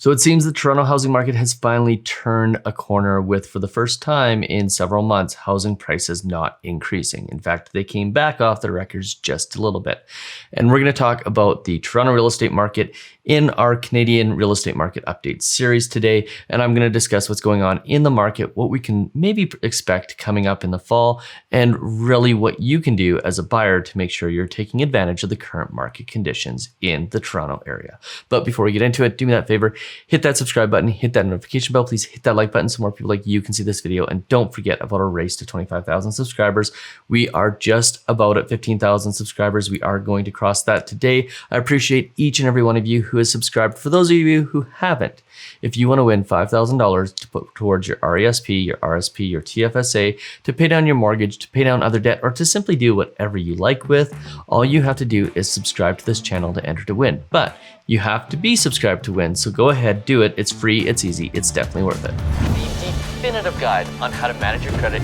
So it seems the Toronto housing market has finally turned a corner with, for the first time in several months, housing prices not increasing. In fact, they came back off the records just a little bit. And we're going to talk about the Toronto real estate market in our Canadian real estate market update series today. And I'm going to discuss what's going on in the market, what we can maybe expect coming up in the fall, and really what you can do as a buyer to make sure you're taking advantage of the current market conditions in the Toronto area. But before we get into it, do me that favor. Hit that subscribe button, hit that notification bell, please hit that like button so more people like you can see this video. And don't forget about our race to 25,000 subscribers. We are just about at 15,000 subscribers. We are going to cross that today. I appreciate each and every one of you who has subscribed. For those of you who haven't, if you want to win $5,000 to put towards your RESP, your RSP, your TFSA, to pay down your mortgage, to pay down other debt, or to simply do whatever you like with, all you have to do is subscribe to this channel to enter to win. But you have to be subscribed to win, so go ahead, do it. It's free, it's easy, it's definitely worth it. The definitive guide on how to manage your credit,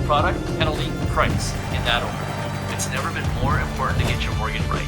product, and elite price in that order. It's never been more important to get your mortgage right.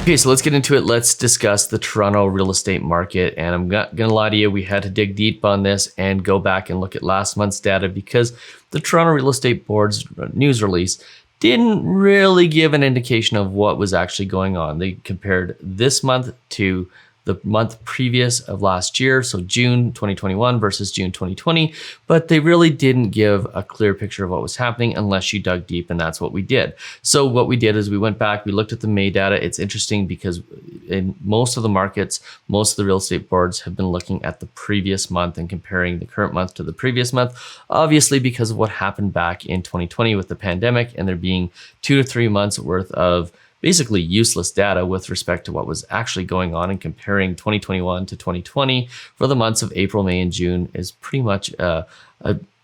Okay, so let's get into it. Let's discuss the Toronto real estate market. And I'm not gonna lie to you, we had to dig deep on this and go back and look at last month's data because the Toronto Real Estate Board's news release didn't really give an indication of what was actually going on. They compared this month to the month previous of last year, so June 2021 versus June 2020, but they really didn't give a clear picture of what was happening unless you dug deep, and that's what we did. So what we did is we went back, we looked at the May data. It's interesting because in most of the markets, most of the real estate boards have been looking at the previous month and comparing the current month to the previous month, obviously because of what happened back in 2020 with the pandemic and there being 2 to 3 months worth of basically useless data with respect to what was actually going on, and comparing 2021 to 2020 for the months of April, May, and June is pretty much a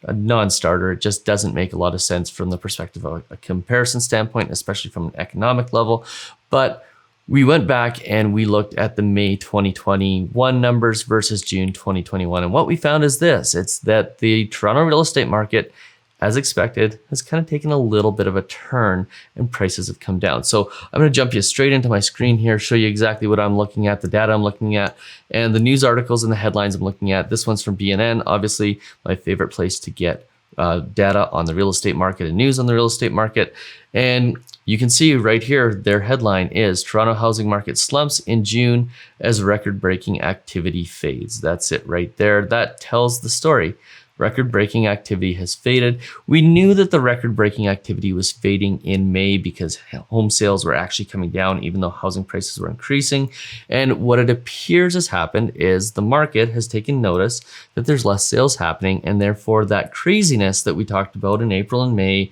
non-starter. It just doesn't make a lot of sense from the perspective of a comparison standpoint, especially from an economic level. But we went back and we looked at the May 2021 numbers versus June 2021. And what we found is this: it's that the Toronto real estate market, as expected, has kind of taken a little bit of a turn and prices have come down. So I'm going to jump you straight into my screen here, show you exactly what I'm looking at, the data I'm looking at, and the news articles and the headlines I'm looking at. This one's from BNN, obviously my favorite place to get data on the real estate market and news on the real estate market. And you can see right here, their headline is Toronto housing market slumps in June as record-breaking activity fades. That's it right there. That tells the story. Record-breaking activity has faded. We knew that the record-breaking activity was fading in May because home sales were actually coming down even though housing prices were increasing. And what it appears has happened is the market has taken notice that there's less sales happening, and therefore that craziness that we talked about in April and May,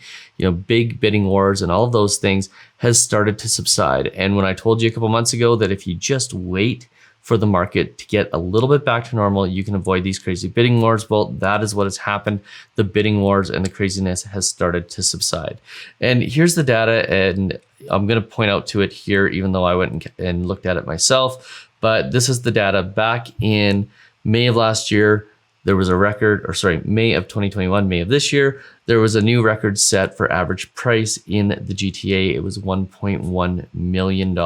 big bidding wars and all of those things, has started to subside. And when I told you a couple months ago that if you just wait for the market to get a little bit back to normal, you can avoid these crazy bidding wars. Well, that is what has happened. The bidding wars and the craziness has started to subside. And here's the data, and I'm going to point out to it here, even though I went and looked at it myself. But this is the data back in May of last year. There was a record, May of 2021, May of this year, there was a new record set for average price in the GTA. It was $1.1 million.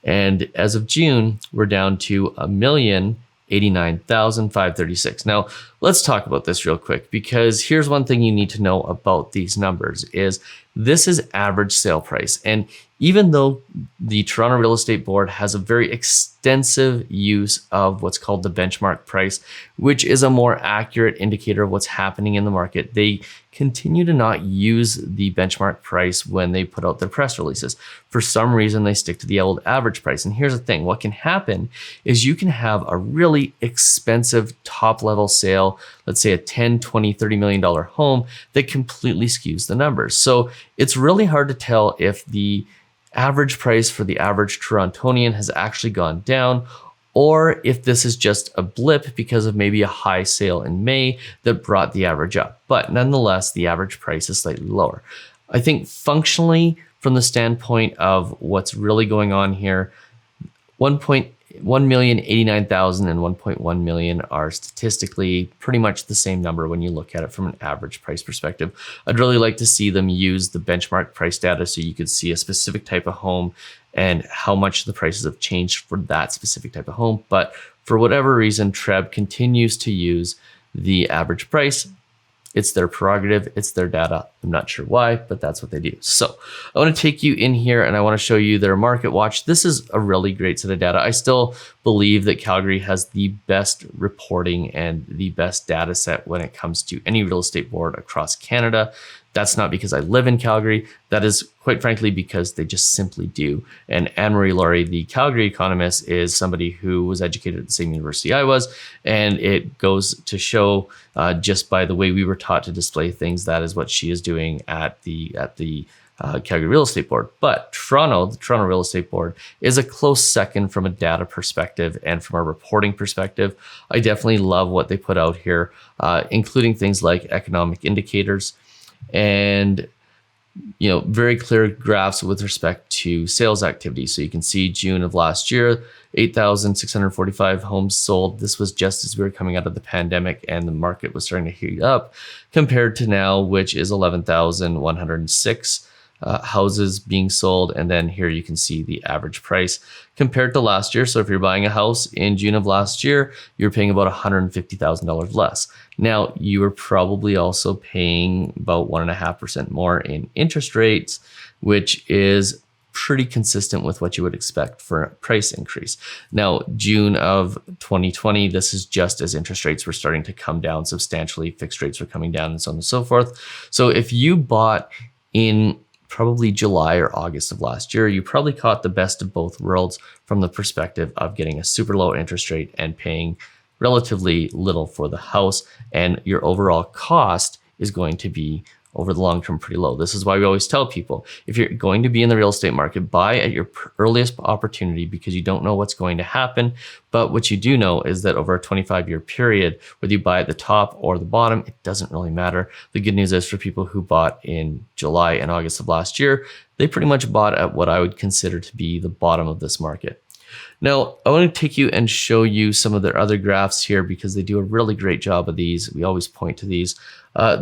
And as of June, we're down to $1,089,536. Now, let's talk about this real quick, because here's one thing you need to know about these numbers is this is average sale price. And even though the Toronto Real Estate Board has a very extensive use of what's called the benchmark price, which is a more accurate indicator of what's happening in the market, they continue to not use the benchmark price when they put out their press releases. For some reason, they stick to the old average price. And here's the thing, what can happen is you can have a really expensive top level sale, let's say a $10, $20, $30 million home that completely skews the numbers. So it's really hard to tell if the average price for the average Torontonian has actually gone down, or if this is just a blip because of maybe a high sale in May that brought the average up. But nonetheless, the average price is slightly lower. I think functionally, from the standpoint of what's really going on here, 1,089,000 and 1.1 million are statistically pretty much the same number when you look at it from an average price perspective. I'd really like to see them use the benchmark price data so you could see a specific type of home and how much the prices have changed for that specific type of home. But For whatever reason, Treb continues to use the average price. It's their prerogative. It's their data. I'm not sure why, but that's what they do. So I want to take you in here and I want to show you their market watch. This is a really great set of data. I still believe that Calgary has the best reporting and the best data set when it comes to any real estate board across Canada. That's not because I live in Calgary. That is quite frankly because they just simply do. And Anne-Marie Laurie, the Calgary economist, is somebody who was educated at the same university I was. And it goes to show just by the way we were taught to display things, that is what she is doing at the Calgary Real Estate Board. But the Toronto Real Estate Board is a close second from a data perspective and from a reporting perspective. I definitely love what they put out here, including things like economic indicators and very clear graphs with respect to sales activity. So you can see June of last year, 8,645 homes sold. This was just as we were coming out of the pandemic and the market was starting to heat up, compared to now, which is 11,106 houses being sold. And then here you can see the average price compared to last year. So if you're buying a house in June of last year, you're paying about $150,000 less. Now, you are probably also paying about 1.5% more in interest rates, which is pretty consistent with what you would expect for a price increase. Now, June of 2020, this is just as interest rates were starting to come down substantially, fixed rates were coming down and so on and so forth. So if you bought in probably July or August of last year, you probably caught the best of both worlds from the perspective of getting a super low interest rate and paying relatively little for the house, and your overall cost is going to be over the long term pretty low. This is why we always tell people, if you're going to be in the real estate market, buy at your earliest opportunity, because you don't know what's going to happen. But what you do know is that over a 25-year period, whether you buy at the top or the bottom, it doesn't really matter. The good news is for people who bought in July and August of last year, they pretty much bought at what I would consider to be the bottom of this market. Now, I want to take you and show you some of their other graphs here because they do a really great job of these. We always point to these.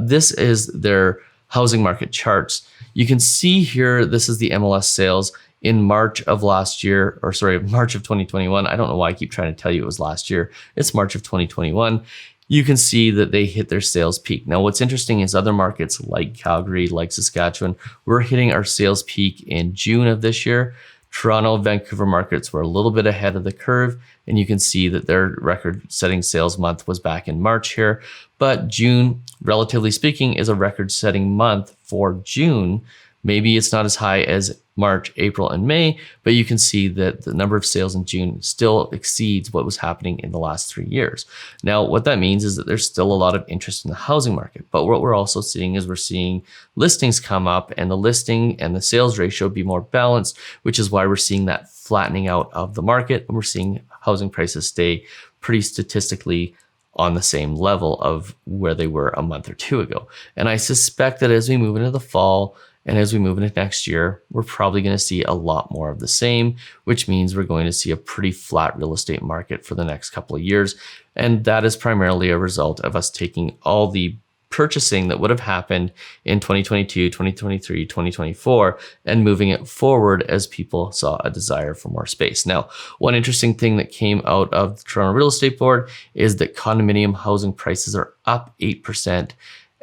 This is their housing market charts. You can see here, this is the MLS sales in March of last year, or sorry, March of 2021. I don't know why I keep trying to tell you it was last year. It's March of 2021. You can see that they hit their sales peak. Now, what's interesting is other markets like Calgary, like Saskatchewan, we're hitting our sales peak in June of this year. Toronto, Vancouver markets were a little bit ahead of the curve, and you can see that their record-setting sales month was back in March here. But June, relatively speaking, is a record-setting month for June. Maybe it's not as high as March, April, and May, but you can see that the number of sales in June still exceeds what was happening in the last 3 years. Now, what that means is that there's still a lot of interest in the housing market, but what we're also seeing is we're seeing listings come up and the listing and the sales ratio be more balanced, which is why we're seeing that flattening out of the market, and we're seeing housing prices stay pretty statistically on the same level of where they were a month or two ago. And I suspect that as we move into the fall, and as we move into next year, we're probably going to see a lot more of the same, which means we're going to see a pretty flat real estate market for the next couple of years. And that is primarily a result of us taking all the purchasing that would have happened in 2022, 2023, 2024, and moving it forward as people saw a desire for more space. Now, one interesting thing that came out of the Toronto Real Estate Board is that condominium housing prices are up 8%.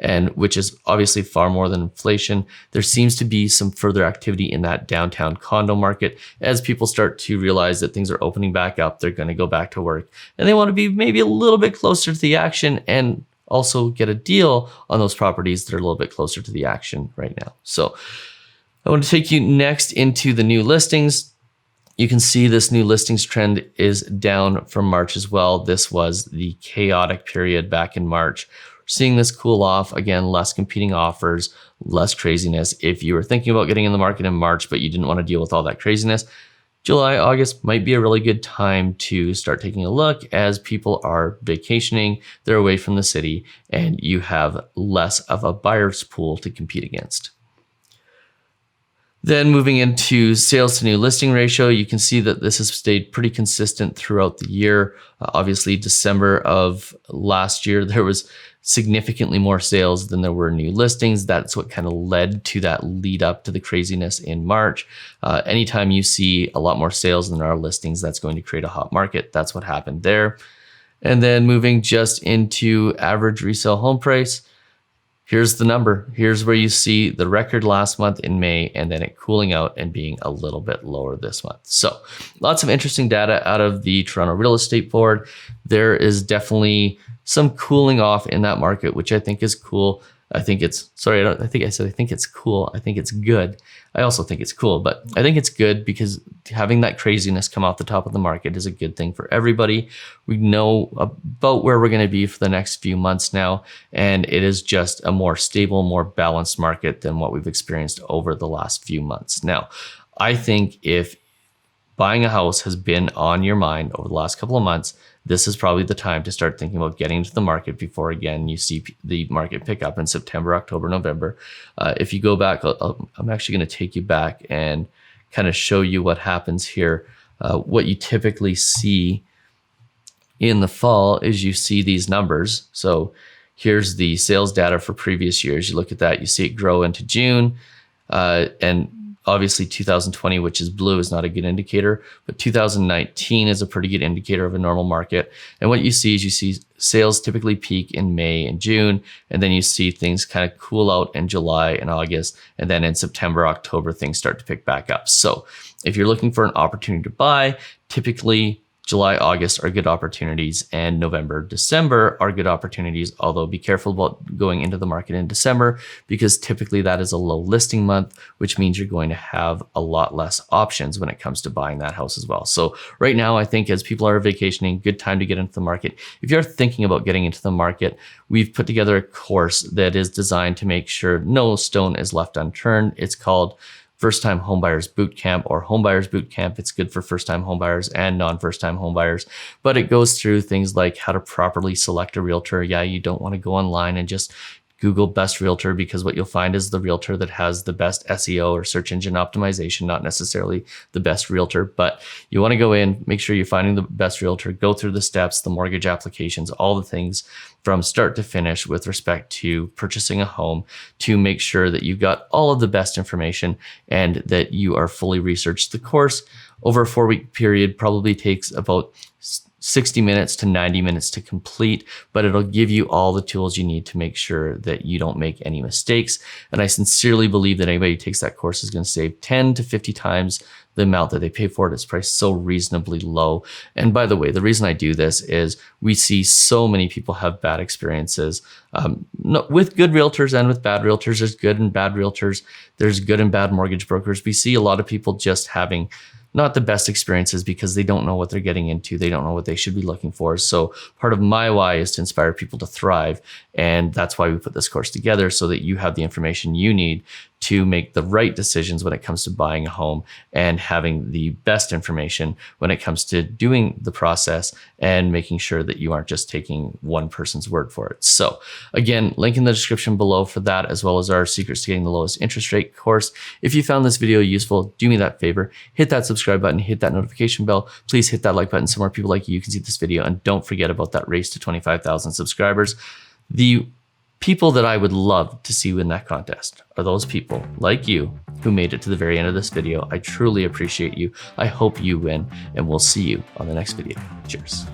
And which is obviously far more than inflation. There seems to be some further activity in that downtown condo market as people start to realize that things are opening back up. They're going to go back to work and they want to be maybe a little bit closer to the action and also get a deal on those properties that are a little bit closer to the action right now. So I want to take you next into the new listings. You can see this new listings trend is down from March as well. This was the chaotic period back in March. Seeing this cool off, again, less competing offers, less craziness. If you were thinking about getting in the market in March, but you didn't want to deal with all that craziness, July, August might be a really good time to start taking a look as people are vacationing, they're away from the city, and you have less of a buyer's pool to compete against. Then moving into sales to new listing ratio, you can see that this has stayed pretty consistent throughout the year. Obviously, December of last year, there was significantly more sales than there were new listings. That's what kind of led to that lead up to the craziness in March. Anytime you see a lot more sales than there are listings, that's going to create a hot market. That's what happened there. And then moving just into average resale home price, here's the number. Here's where you see the record last month in May, and then it cooling out and being a little bit lower this month. So lots of interesting data out of the Toronto Real Estate Board. There is definitely some cooling off in that market, which I think is cool. I think it's cool. I think it's good. I also think it's cool, but I think it's good because having that craziness come off the top of the market is a good thing for everybody. We know about where we're going to be for the next few months now, and it is just a more stable, more balanced market than what we've experienced over the last few months. Now, I think if buying a house has been on your mind over the last couple of months, this is probably the time to start thinking about getting into the market before, again, you see the market pick up in September, October, November. If you go back, I'm actually going to take you back and kind of show you what happens here. What you typically see in the fall is you see these numbers. So here's the sales data for previous years. You look at that, you see it grow into June, and obviously 2020, which is blue, is not a good indicator, but 2019 is a pretty good indicator of a normal market. And what you see is you see sales typically peak in May and June, and then you see things kind of cool out in July and August, and then in September, October, things start to pick back up. So if you're looking for an opportunity to buy, typically July, August are good opportunities, and November, December are good opportunities, although be careful about going into the market in December because typically that is a low listing month, which means you're going to have a lot less options when it comes to buying that house as well. So right now, I think as people are vacationing, good time to get into the market. If you're thinking about getting into the market, we've put together a course that is designed to make sure no stone is left unturned. It's called First-Time Homebuyers Bootcamp or Homebuyers Bootcamp. It's good for first-time homebuyers and non-first-time homebuyers, but it goes through things like how to properly select a realtor. Yeah, you don't want to go online and just Google best realtor, because what you'll find is the realtor that has the best SEO or search engine optimization, not necessarily the best realtor. But you want to go in, make sure you're finding the best realtor, go through the steps, the mortgage applications, all the things from start to finish with respect to purchasing a home, to make sure that you've got all of the best information and that you are fully researched. The course over a 4-week period probably takes about 60 minutes to 90 minutes to complete, but it'll give you all the tools you need to make sure that you don't make any mistakes. And I sincerely believe that anybody who takes that course is going to save 10 to 50 times the amount that they pay for it. It's priced so reasonably low. And by the way, the reason I do this is we see so many people have bad experiences with good realtors and with bad realtors. There's good and bad realtors. There's good and bad mortgage brokers. We see a lot of people just having not the best experiences because they don't know what they're getting into. They don't know what they should be looking for. So part of my why is to inspire people to thrive. And that's why we put this course together, so that you have the information you need to make the right decisions when it comes to buying a home and having the best information when it comes to doing the process and making sure that you aren't just taking one person's word for it. So again, link in the description below for that, as well as our secrets to getting the lowest interest rate course. If you found this video useful, do me that favor, hit that subscribe button, hit that notification bell. Please hit that like button so more people like you can see this video. And don't forget about that race to 25,000 subscribers. The people that I would love to see win that contest are those people like you who made it to the very end of this video. I truly appreciate you. I hope you win, and we'll see you on the next video. Cheers.